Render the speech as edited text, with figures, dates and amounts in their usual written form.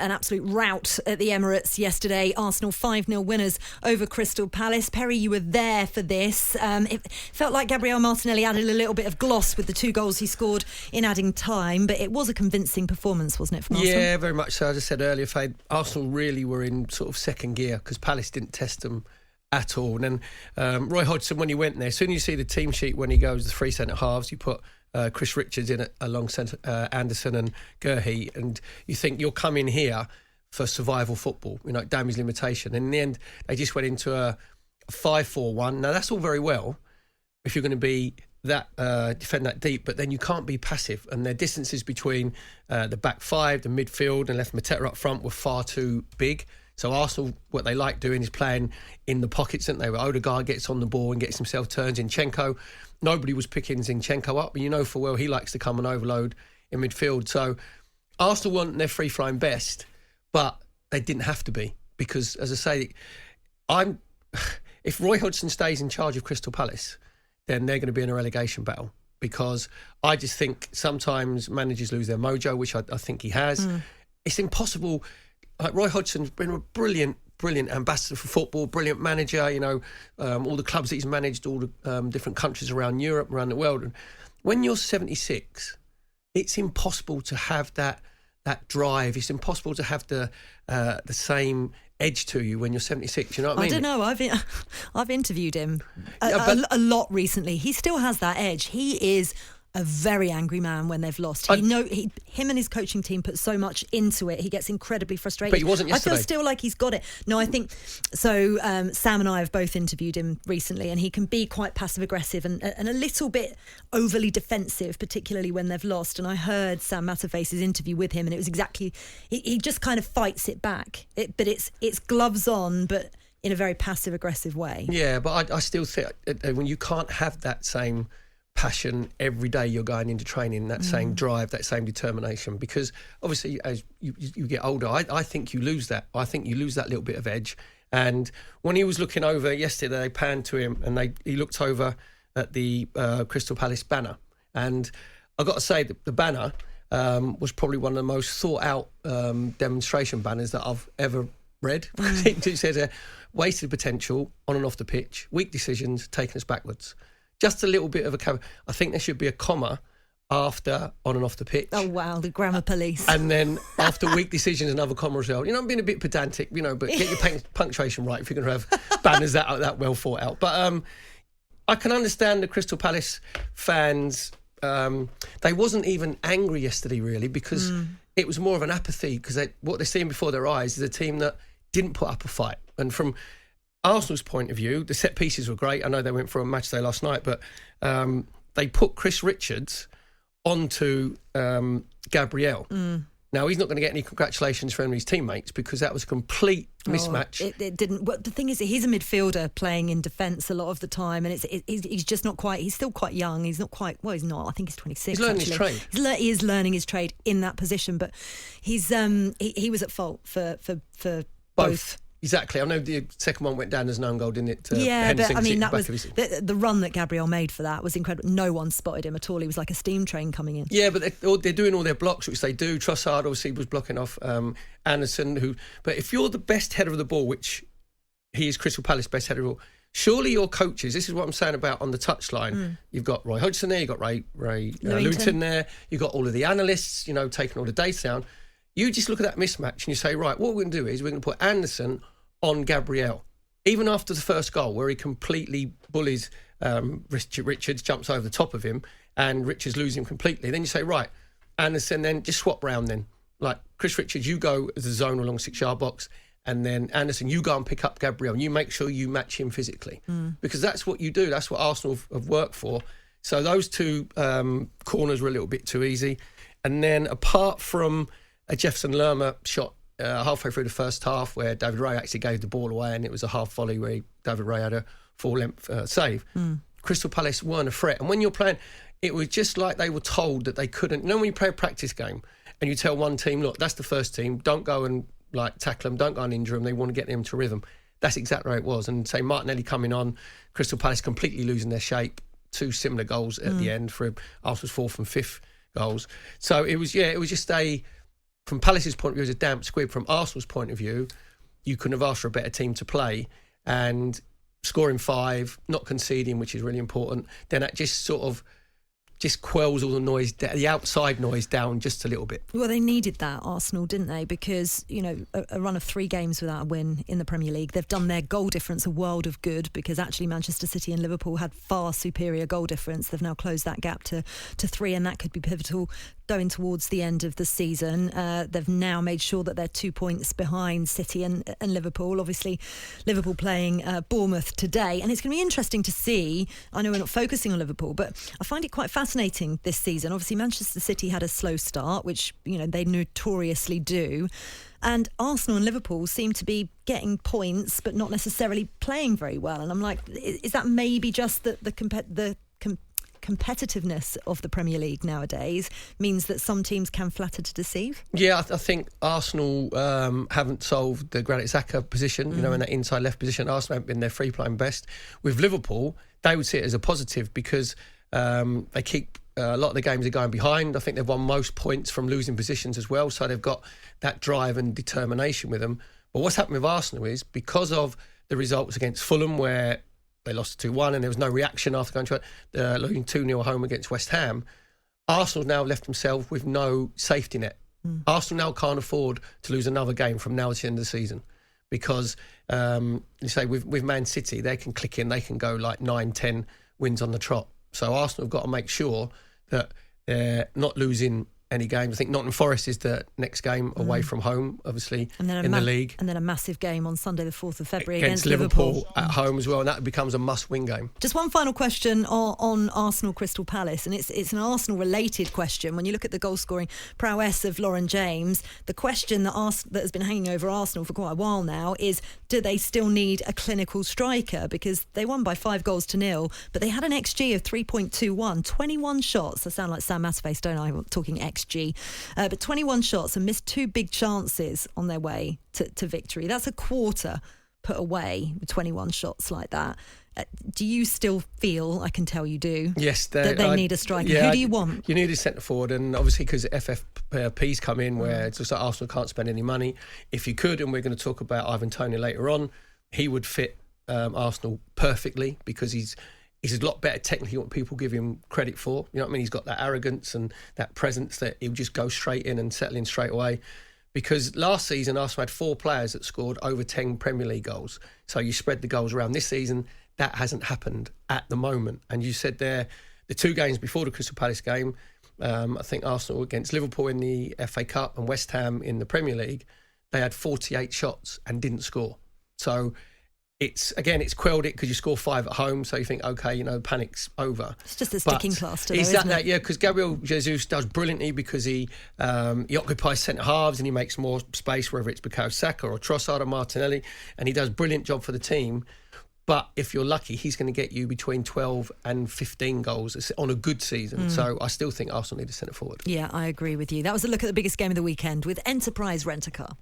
An absolute rout at the Emirates yesterday. Arsenal 5-0 winners over Crystal Palace. Perry, you were there for this. It felt like Gabriel Martinelli added a little bit of gloss with the 2 goals he scored in adding time, but it was a convincing performance, wasn't it, from Arsenal? Yeah, very much so. As I said earlier, Faye, Arsenal really were in sort of second gear because Palace didn't test them at all. And then Roy Hodgson, when he went there, as soon as you see the team sheet when he goes the 3 centre halves, you put Chris Richards in alongside Anderson and Gurhey, and you think you'll come in here for survival football, damage limitation. And in the end, they just went into a 5-4-1. Now, that's all very well if you're going to be that defend that deep, but then you can't be passive. And their distances between the back 5, the midfield, and left Mateta up front were far too big. So Arsenal, what they like doing is playing in the pockets, don't they? Where Odegaard gets on the ball and gets himself turned. Zinchenko, nobody was picking Zinchenko up, but for well he likes to come and overload in midfield. So Arsenal weren't their free-flying best, but they didn't have to be because, as I say, if Roy Hodgson stays in charge of Crystal Palace, then they're going to be in a relegation battle because I just think sometimes managers lose their mojo, which I think he has. It's impossible. Like Roy Hodgson's been a brilliant ambassador for football, brilliant manager, all the clubs that he's managed, all the different countries around Europe, around the world. And when you're 76, it's impossible to have that drive. It's impossible to have the same edge to you when you're 76. You know what I mean? I don't know. I've interviewed him a lot recently. He still has that edge. He is a very angry man when they've lost. Him and his coaching team put so much into it. He gets incredibly frustrated. But he wasn't yesterday. I feel still like he's got it. No, I think so. Sam and I have both interviewed him recently, and he can be quite passive aggressive and a little bit overly defensive, particularly when they've lost. And I heard Sam Matterface's interview with him, and it was exactly he just kind of fights it back. But it's gloves on, but in a very passive aggressive way. Yeah, but I still think when you can't have that same passion every day you're going into training, that same drive, that same determination, because obviously as you get older, I think you lose that. I think you lose that little bit of edge. And when he was looking over yesterday, they panned to him and he looked over at the Crystal Palace banner, and I've got to say that the banner was probably one of the most thought out demonstration banners that I've ever read. It says wasted potential on and off the pitch, weak decisions taking us backwards. Just a little bit of a... I think there should be a comma after on and off the pitch. Oh, wow, the grammar police. And then after weak decisions, another comma as well. I'm being a bit pedantic, but get your punctuation right if you're going to have banners that well thought out. But I can understand the Crystal Palace fans. They wasn't even angry yesterday, really, because it was more of an apathy, because what they're seeing before their eyes is a team that didn't put up a fight. And from Arsenal's point of view, the set pieces were great. I know they went for a match day last night, but they put Chris Richards onto Gabriel. Now, he's not going to get any congratulations from his teammates because that was a complete mismatch. It didn't. Well, the thing is, he's a midfielder playing in defence a lot of the time, and he's just not quite. He's still quite young. He's not quite. Well, he's not. I think he's 26. He's learning his trade. He is learning his trade in that position, but he's he was at fault for both. Exactly. I know the second one went down as an own goal, didn't it? Yeah, but I mean, that was the run that Gabriel made for that was incredible. No one spotted him at all. He was like a steam train coming in. Yeah, but they're doing all their blocks, which they do. Trossard obviously was blocking off Anderson. But if you're the best header of the ball, which he is, Crystal Palace best header of the ball, surely your coaches, this is what I'm saying about on the touchline, you've got Roy Hodgson there, you've got Ray Luton there, you've got all of the analysts, taking all the data down. You just look at that mismatch and you say, right, what we're going to do is we're going to put Anderson on Gabriel. Even after the first goal, where he completely bullies Richards, jumps over the top of him, and Richards loses him completely. Then you say, right, Anderson, then just swap round then. Like, Chris Richards, you go as a zone along 6-yard box, and then Anderson, you go and pick up Gabriel, and you make sure you match him physically. Because that's what you do. That's what Arsenal have worked for. So those two corners were a little bit too easy. And then apart from a Jefferson Lerma shot halfway through the first half where David Ray actually gave the ball away, and it was a half volley where David Ray had a full-length save. Crystal Palace weren't a threat. And when you're playing, it was just like they were told that they couldn't. When you play a practice game and you tell one team, look, that's the first team, don't go and tackle them, don't go and injure them, they want to get them to rhythm. That's exactly how it was. And say Martinelli coming on, Crystal Palace completely losing their shape, 2 similar goals at the end for Arsenal's 4th and 5th goals. So it was just a from Palace's point of view, as a damp squib. From Arsenal's point of view, you couldn't have asked for a better team to play, and scoring 5, not conceding, which is really important. Then that just quells all the noise, the outside noise down just a little bit. Well, they needed that, Arsenal, didn't they? Because, a run of 3 games without a win in the Premier League. They've done their goal difference a world of good, because actually Manchester City and Liverpool had far superior goal difference. They've now closed that gap to 3, and that could be pivotal going towards the end of the season. They've now made sure that they're 2 points behind City and Liverpool. Obviously, Liverpool playing Bournemouth today. And it's going to be interesting to see. I know we're not focusing on Liverpool, but I find it quite fascinating this season. Obviously, Manchester City had a slow start, which, they notoriously do. And Arsenal and Liverpool seem to be getting points, but not necessarily playing very well. And I'm like, is that maybe just the competitiveness of the Premier League nowadays means that some teams can flatter to deceive? Yeah, I think Arsenal haven't solved the Granit Xhaka position, in that inside left position. Arsenal haven't been their free-playing best. With Liverpool, they would see it as a positive because they keep a lot of the games are going behind. I think they've won most points from losing positions as well, so they've got that drive and determination with them. But what's happened with Arsenal is, because of the results against Fulham, where they lost 2-1 and there was no reaction after going to it, losing 2-0 home against West Ham, Arsenal now left themselves with no safety net. Arsenal now can't afford to lose another game from now to the end of the season, because you say with Man City, they can click in, they can go like 9-10 wins on the trot. So Arsenal have got to make sure that they're not losing any games. I think Nottingham Forest is the next game away from home, obviously, in the league. And then a massive game on Sunday the 4th of February against Liverpool at home as well, and that becomes a must-win game. Just one final question on Arsenal Crystal Palace, and it's an Arsenal-related question. When you look at the goal-scoring prowess of Lauren James, the question that has been hanging over Arsenal for quite a while now is, do they still need a clinical striker? Because they won by 5-0, but they had an XG of 3.21, 21 shots. I sound like Sam Matterface, don't I? I'm talking XG. But 21 shots and missed 2 big chances on their way to victory. That's a quarter put away with 21 shots like that. Do you still feel, I can tell you do, yes, that they need a striker? Who do you want? You need a centre forward, and obviously because FFP's come in where it's just like Arsenal can't spend any money. If you could, and we're going to talk about Ivan Toney later on, he would fit Arsenal perfectly, because he's a lot better technically than what people give him credit for. You know what I mean? He's got that arrogance and that presence that he'll just go straight in and settle in straight away. Because last season, Arsenal had 4 players that scored over 10 Premier League goals. So you spread the goals around. This season, that hasn't happened at the moment. And you said there, the 2 games before the Crystal Palace game, I think Arsenal against Liverpool in the FA Cup and West Ham in the Premier League, they had 48 shots and didn't score. So it's quelled it because you score 5 at home, so you think, okay, panic's over. It's just a sticking plaster, though, isn't it? Yeah, because Gabriel Jesus does brilliantly, because he occupies centre halves and he makes more space, whether it's Bukayo Saka or Trossard or Martinelli, and he does a brilliant job for the team. But if you're lucky, he's going to get you between 12 and 15 goals on a good season. So I still think Arsenal need a centre forward. Yeah, I agree with you. That was a look at the biggest game of the weekend with Enterprise Rent-A-Car.